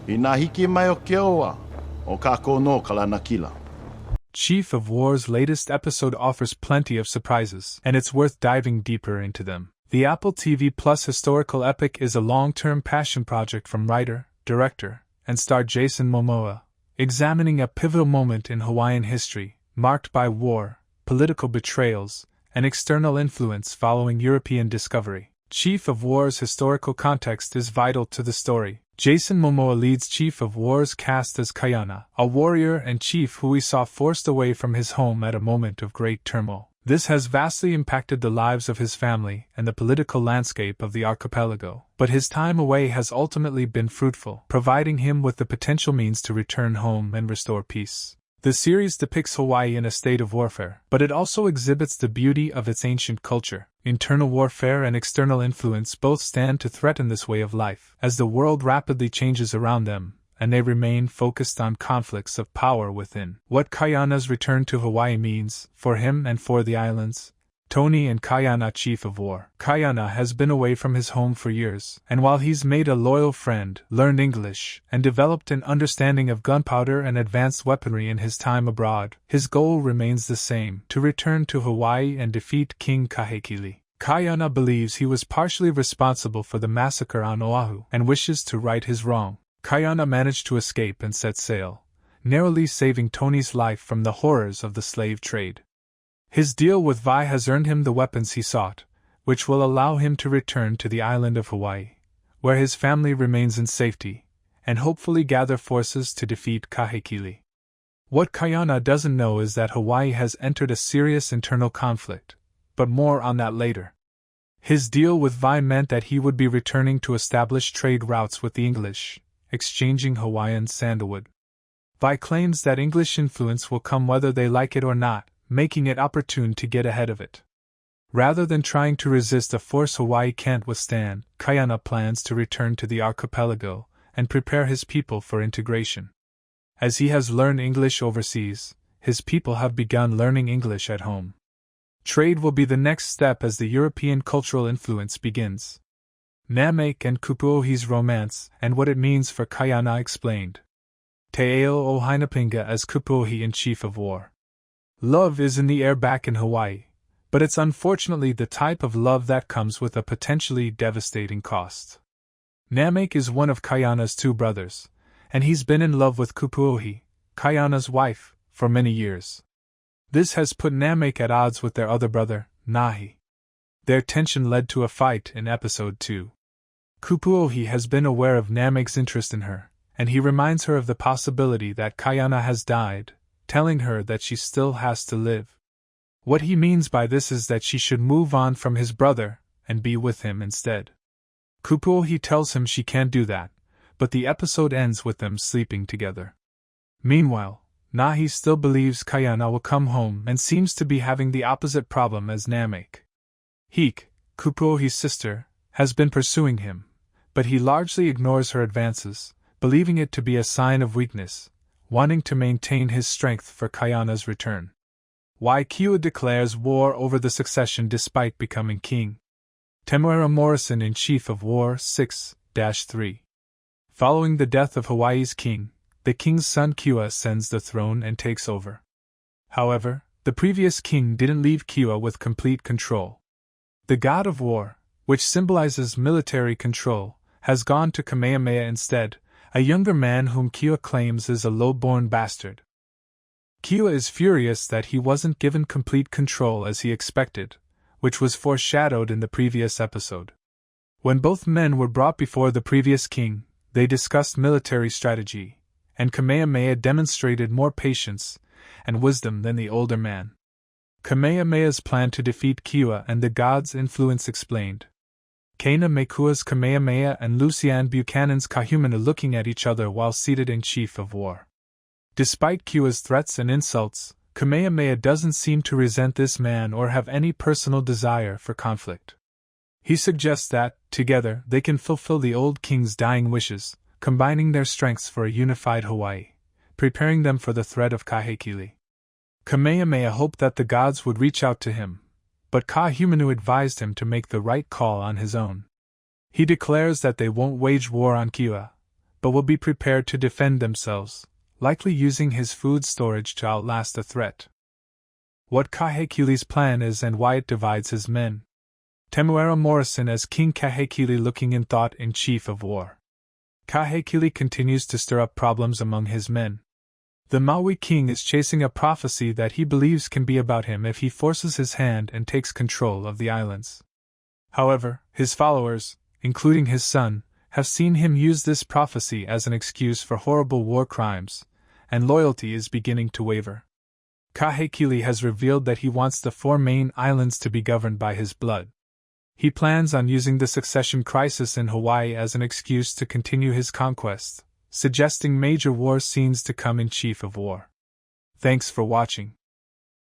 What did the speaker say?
Inahiki mai o Keoa, o kako no kalanakila. Chief of War's latest episode offers plenty of surprises, and it's worth diving deeper into them. The Apple TV Plus historical epic is a long-term passion project from writer, director, and star Jason Momoa, examining a pivotal moment in Hawaiian history, marked by war, political betrayals, and external influence following European discovery. Chief of War's historical context is vital to the story. Jason Momoa leads Chief of War's cast as Kaiana, a warrior and chief who we saw forced away from his home at a moment of great turmoil. This has vastly impacted the lives of his family and the political landscape of the archipelago, but his time away has ultimately been fruitful, providing him with the potential means to return home and restore peace. The series depicts Hawaii in a state of warfare, but it also exhibits the beauty of its ancient culture. Internal warfare and external influence both stand to threaten this way of life, as the world rapidly changes around them, and they remain focused on conflicts of power within. What Kaiana's return to Hawaii means, for him and for the islands. Tony and Kaiana, Chief of War. Kaiana has been away from his home for years, and while he's made a loyal friend, learned English, and developed an understanding of gunpowder and advanced weaponry in his time abroad, his goal remains the same: to return to Hawaii and defeat King Kahekili. Kaiana believes he was partially responsible for the massacre on Oahu, and wishes to right his wrong. Kaiana managed to escape and set sail, narrowly saving Tony's life from the horrors of the slave trade. His deal with Vi has earned him the weapons he sought, which will allow him to return to the island of Hawaii, where his family remains in safety, and hopefully gather forces to defeat Kahekili. What Kaiana doesn't know is that Hawaii has entered a serious internal conflict, but more on that later. His deal with Vi meant that he would be returning to establish trade routes with the English, exchanging Hawaiian sandalwood. Vi claims that English influence will come whether they like it or not, making it opportune to get ahead of it. Rather than trying to resist a force Hawaii can't withstand, Kaiana plans to return to the archipelago and prepare his people for integration. As he has learned English overseas, his people have begun learning English at home. Trade will be the next step as the European cultural influence begins. Namek and Kupuohi's romance and what it means for Kaiana explained. Te'eo o Hainapinga as Kupuohi in Chief of War. Love is in the air back in Hawaii, but it's unfortunately the type of love that comes with a potentially devastating cost. Namek is one of Kaiana's two brothers, and he's been in love with Kupuohi, Kaiana's wife, for many years. This has put Namek at odds with their other brother, Nahi. Their tension led to a fight in episode 2. Kupuohi has been aware of Namek's interest in her, and he reminds her of the possibility that Kaiana has died, telling her that she still has to live. What he means by this is that she should move on from his brother and be with him instead. Kupuohi tells him she can't do that, but the episode ends with them sleeping together. Meanwhile, Nahi still believes Kaiana will come home and seems to be having the opposite problem as Namek. Hik, Kupuohi's sister, has been pursuing him, but he largely ignores her advances, believing it to be a sign of weakness, wanting to maintain his strength for Kaiana's return. Why Kiua declares war over the succession despite becoming king. Temuera Morrison in Chief of War 6-3. Following the death of Hawaii's king, the king's son Kiua ascends the throne and takes over. However, the previous king didn't leave Kiua with complete control. The god of war, which symbolizes military control, has gone to Kamehameha instead, a younger man whom Kiua claims is a low-born bastard. Kiua is furious that he wasn't given complete control as he expected, which was foreshadowed in the previous episode. When both men were brought before the previous king, they discussed military strategy, and Kamehameha demonstrated more patience and wisdom than the older man. Kamehameha's plan to defeat Kiua and the god's influence explained. Kaina Mekua's Kamehameha and Lucian Buchanan's Kahumanu looking at each other while seated in Chief of War. Despite Kiua's threats and insults, Kamehameha doesn't seem to resent this man or have any personal desire for conflict. He suggests that, together, they can fulfill the old king's dying wishes, combining their strengths for a unified Hawaii, preparing them for the threat of Kahekili. Kamehameha hoped that the gods would reach out to him, but Kahumanu advised him to make the right call on his own. He declares that they won't wage war on Kiua, but will be prepared to defend themselves, likely using his food storage to outlast the threat. What Kahekili's plan is and why it divides his men. Temuera Morrison as King Kahekili looking in thought in chief of war. Kahekili continues to stir up problems among his men. The Maui king is chasing a prophecy that he believes can be about him if he forces his hand and takes control of the islands. However, his followers, including his son, have seen him use this prophecy as an excuse for horrible war crimes, and loyalty is beginning to waver. Kahekili has revealed that he wants the 4 main islands to be governed by his blood. He plans on using the succession crisis in Hawaii as an excuse to continue his conquest, suggesting major war scenes to come in Chief of War. Thanks for watching.